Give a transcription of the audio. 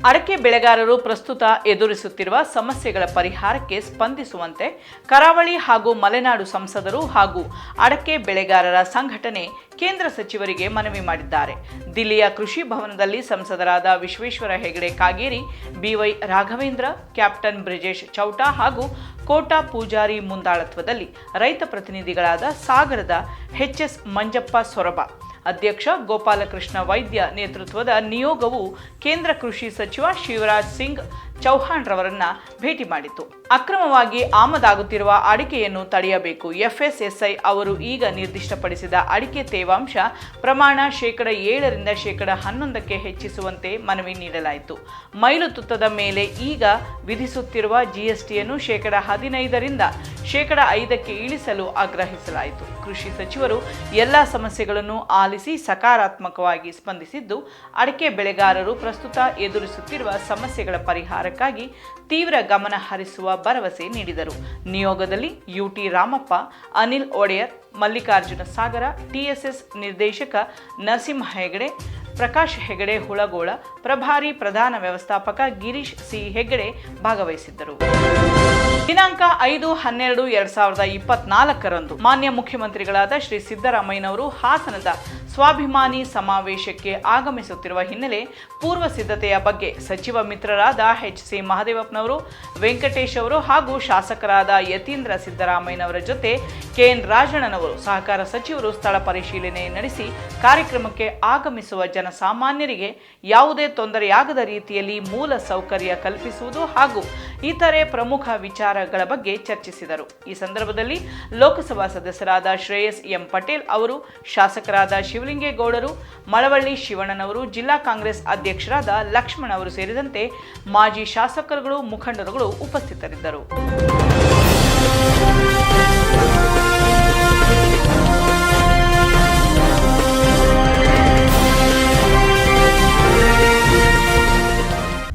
ಅಡಕೆ ಬೆಳೆಗಾರರು ಪ್ರಸ್ತುತ ಎದುರಿಸುತ್ತಿರುವ ಸಮಸ್ಯೆಗಳ ಪರಿಹಾರಕ್ಕೆ ಸ್ಪಂದಿಸುವಂತೆ ಕರಾವಳಿ ಹಾಗೂ ಮಲೆನಾಡು ಸಂಸದರು ಹಾಗೂ ಅಡಕೆ ಬೆಳೆಗಾರರ ಸಂಘಟನೆ ಕೇಂದ್ರ ಸಚಿವರಿಗೆ ಮನವಿ ಮಾಡಿದ್ದಾರೆ. ದಿಲ್ಲಿಯ ಕೃಷಿ ಭವನದಲ್ಲಿ ಸಂಸದರಾದ ವಿಶ್ವೇಶ್ವರ ಹೆಗಡೆ ಕಾಗೇರಿ, ಬಿವೈ ರಾಘವೇಂದ್ರ, ಕ್ಯಾಪ್ಟನ್ ಬ್ರಿಜೇಶ್ ಚೌಟಾ ಹಾಗೂ ಕೋಟಾ ಪೂಜಾರಿ ಮುಂದಾಳತ್ವದಲ್ಲಿ ರೈತ ಪ್ರತಿನಿಧಿಗಳಾದ ಸಾಗರದ ಎಚ್.ಎಸ್. ಮಂಜಪ್ಪ ಸೊರಬ, ಅಧ್ಯಕ್ಷ ಗೋಪಾಲಕೃಷ್ಣ ವೈದ್ಯ ನೇತೃತ್ವದ ನಿಯೋಗವು ಕೇಂದ್ರ ಕೃಷಿ ಸಚಿವ ಶಿವರಾಜ್ ಸಿಂಗ್ ಚೌಹಾಣ್ ರವರನ್ನ ಭೇಟಿ ಮಾಡಿತು. ಅಕ್ರಮವಾಗಿ ಆಮದಾಗುತ್ತಿರುವ ಅಡಿಕೆಯನ್ನು ತಡೆಯಬೇಕು. ಎಫ್ಎಸ್ಎಸ್ಐ ಅವರು ಈಗ ನಿರ್ದಿಷ್ಟಪಡಿಸಿದ ಅಡಿಕೆ ತೇವಾಂಶ ಪ್ರಮಾಣ 7% 11% ಹೆಚ್ಚಿಸುವಂತೆ ಮನವಿ ನೀಡಲಾಯಿತು. ಮೈಲು ತುತ್ತದ ಮೇಲೆ ಈಗ ವಿಧಿಸುತ್ತಿರುವ ಜಿಎಸ್ಟಿಯನ್ನು 15% 5% ಇಳಿಸಲು ಆಗ್ರಹಿಸಲಾಯಿತು. ಕೃಷಿ ಸಚಿವರು ಎಲ್ಲ ಸಮಸ್ಯೆಗಳನ್ನು ಆಲಿಸಿ ಸಕಾರಾತ್ಮಕವಾಗಿ ಸ್ಪಂದಿಸಿದ್ದು, ಅಡಿಕೆ ಬೆಳೆಗಾರರು ಪ್ರಸ್ತುತ ಎದುರಿಸುತ್ತಿರುವ ಸಮಸ್ಯೆಗಳ ಪರಿಹಾರಕ್ಕಾಗಿ ತೀವ್ರ ಗಮನ ಹರಿಸುವ ಭರವಸೆ ನೀಡಿದರು. ನಿಯೋಗದಲ್ಲಿ ಯುಟಿ ರಾಮಪ್ಪ, ಅನಿಲ್ ಒಡೆಯರ್, ಮಲ್ಲಿಕಾರ್ಜುನ ಸಾಗರ, ಟಿಎಸ್ಎಸ್ ನಿರ್ದೇಶಕ ನರಸಿಂಹ ಹೆಗಡೆ, ಪ್ರಕಾಶ್ ಹೆಗಡೆ ಹುಳಗೋಳ, ಪ್ರಭಾರಿ ಪ್ರಧಾನ ವ್ಯವಸ್ಥಾಪಕ ಗಿರೀಶ್ ಸಿ ಹೆಗಡೆ ಭಾಗವಹಿಸಿದ್ದರು. ದಿನಾಂಕ 5/12/2024 ಮಾನ್ಯ ಮುಖ್ಯಮಂತ್ರಿಗಳಾದ ಶ್ರೀ ಸಿದ್ದರಾಮಯ್ಯನವರು ಹಾಸನದ ಸ್ವಾಭಿಮಾನಿ ಸಮಾವೇಶಕ್ಕೆ ಆಗಮಿಸುತ್ತಿರುವ ಹಿನ್ನೆಲೆ ಪೂರ್ವ ಸಿದ್ಧತೆಯ ಬಗ್ಗೆ ಸಚಿವ ಮಿತ್ರರಾದ ಎಚ್.ಸಿ. ಮಹದೇವಪ್ಪನವರು, ವೆಂಕಟೇಶ್ ಅವರು ಹಾಗೂ ಶಾಸಕರಾದ ಯತೀಂದ್ರ ಸಿದ್ದರಾಮಯ್ಯನವರ ಜೊತೆ ಕೆ.ಎನ್. ರಾಜಣ್ಣನವರು, ಸಹಕಾರ ಸಚಿವರು ಸ್ಥಳ ಪರಿಶೀಲನೆ ನಡೆಸಿ ಕಾರ್ಯಕ್ರಮಕ್ಕೆ ಆಗಮಿಸುವ ಜನಸಾಮಾನ್ಯರಿಗೆ ಯಾವುದೇ ತೊಂದರೆಯಾಗದ ರೀತಿಯಲ್ಲಿ ಮೂಲ ಸೌಕರ್ಯ ಕಲ್ಪಿಸುವುದು ಹಾಗೂ ಇತರೆ ಪ್ರಮುಖ ವಿಚಾರಗಳ ಬಗ್ಗೆ ಚರ್ಚಿಸಿದರು. ಈ ಸಂದರ್ಭದಲ್ಲಿ ಲೋಕಸಭಾ ಸದಸ್ಯರಾದ ಶ್ರೇಯಸ್ ಎಂ ಪಟೇಲ್ ಅವರು, ಶಾಸಕರಾದ ಶಿವಲಿಂಗೇಗೌಡರು, ಮಳವಳ್ಳಿ ಶಿವಣ್ಣನವರು, ಜಿಲ್ಲಾ ಕಾಂಗ್ರೆಸ್ ಅಧ್ಯಕ್ಷರಾದ ಲಕ್ಷ್ಮಣ್ ಅವರು ಸೇರಿದಂತೆ ಮಾಜಿ ಶಾಸಕರುಗಳು, ಮುಖಂಡರುಗಳು ಉಪಸ್ಥಿತರಿದ್ದರು.